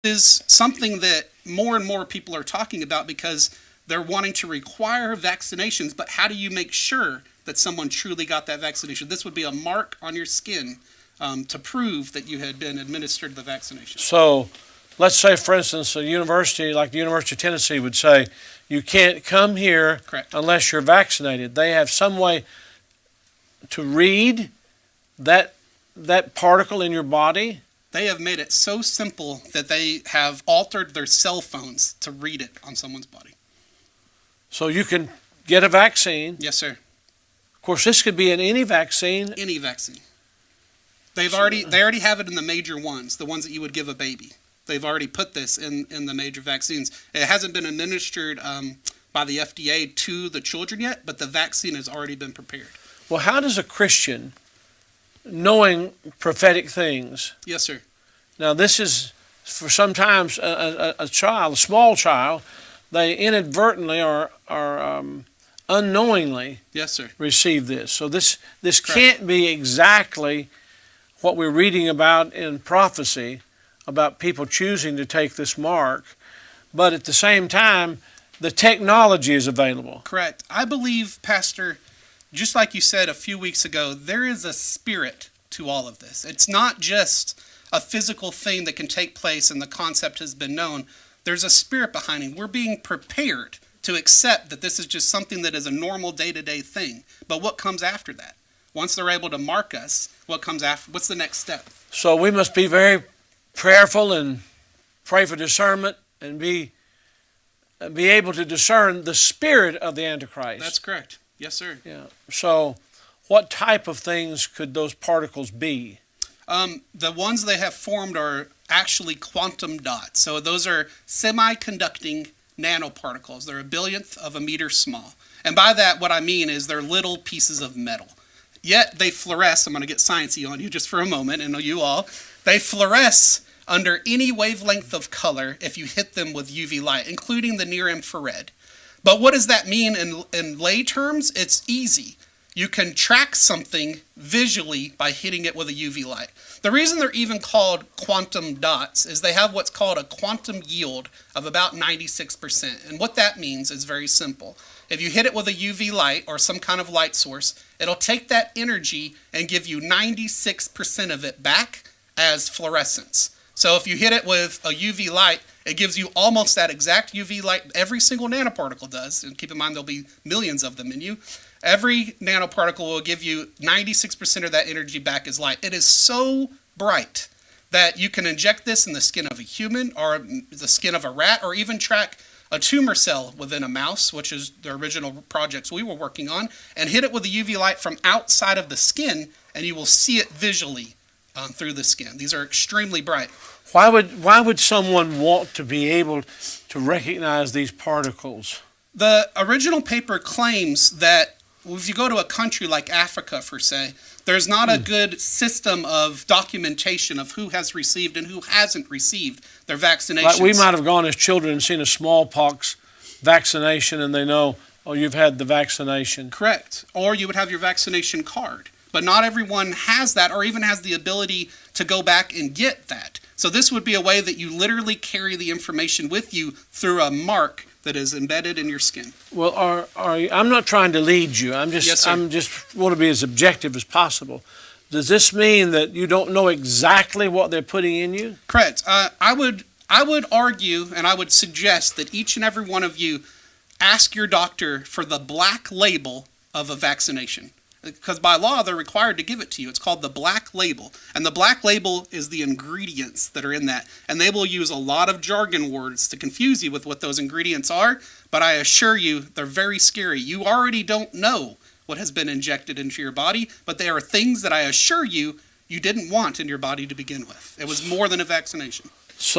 is something that more and more people are talking about because they're wanting to require vaccinations, but how do you make sure that someone truly got that vaccination? This would be a mark on your skin to prove that you had been administered the vaccination. So let's say, for instance, a university like the University of Tennessee would say, you can't come here Correct. unless you're vaccinated. They have some way to read that particle in your body. They have made it so simple that they have altered their cell phones to read it on someone's body. So you can get a vaccine. Yes, sir. Of course, this could be in any vaccine. Any vaccine. They already have it in the major ones, the ones that you would give a baby. They've already put this in the major vaccines. It hasn't been administered by the FDA to the children yet, but the vaccine has already been prepared. Well, how does a Christian, knowing prophetic things? Yes, sir. Now, this is for sometimes a child, a small child, they inadvertently or unknowingly Yes, sir. receive this. So this can't be exactly what we're reading about in prophecy about people choosing to take this mark, but at the same time, the technology is available. Correct. I believe, Pastor, just like you said a few weeks ago, there is a spirit to all of this. It's not just a physical thing that can take place and the concept has been known. There's a spirit behind it. We're being prepared to accept that this is just something that is a normal day-to-day thing. But what comes after that? Once they're able to mark us, what comes after? What's the next step? So we must be very prayerful and pray for discernment and be able to discern the spirit of the Antichrist. That's correct. Yes, sir. Yeah. So what type of things could those particles be? The ones they have formed are actually quantum dots. So those are semi-conducting nanoparticles. They're a billionth of a meter small. And by that, what I mean is they're little pieces of metal. Yet they fluoresce. I'm going to get sciencey on you just for a moment, and you all. They fluoresce under any wavelength of color if you hit them with UV light, including the near infrared. But what does that mean in lay terms? It's easy. You can track something visually by hitting it with a UV light. The reason they're even called quantum dots is they have what's called a quantum yield of about 96%. And what that means is very simple. If you hit it with a UV light or some kind of light source, it'll take that energy and give you 96% of it back as fluorescence. So if you hit it with a UV light, it gives you almost that exact UV light every single nanoparticle does. And keep in mind, there'll be millions of them in you. Every nanoparticle will give you 96% of that energy back as light. It is so bright that you can inject this in the skin of a human or the skin of a rat, or even track a tumor cell within a mouse, which is the original projects we were working on, and hit it with a UV light from outside of the skin, and you will see it visually through the skin. These are extremely bright. Why would someone want to be able to recognize these particles? The original paper claims that if you go to a country like Africa, for say, there's not a good system of documentation of who has received and who hasn't received their vaccinations. Like we might have gone as children and seen a smallpox vaccination and they know, oh, you've had the vaccination. Correct. Or you would have your vaccination card. But not everyone has that or even has the ability to go back and get that. So this would be a way that you literally carry the information with you through a mark that is embedded in your skin. Well, I'm not trying to lead you. Yes, sir. I'm just want to be as objective as possible. Does this mean that you don't know exactly what they're putting in you? Correct. I would argue and I would suggest that each and every one of you ask your doctor for the black label of a vaccination. Because by law, they're required to give it to you. It's called the black label. And the black label is the ingredients that are in that. And they will use a lot of jargon words to confuse you with what those ingredients are. But I assure you, they're very scary. You already don't know what has been injected into your body, but they are things that I assure you, you didn't want in your body to begin with. It was more than a vaccination.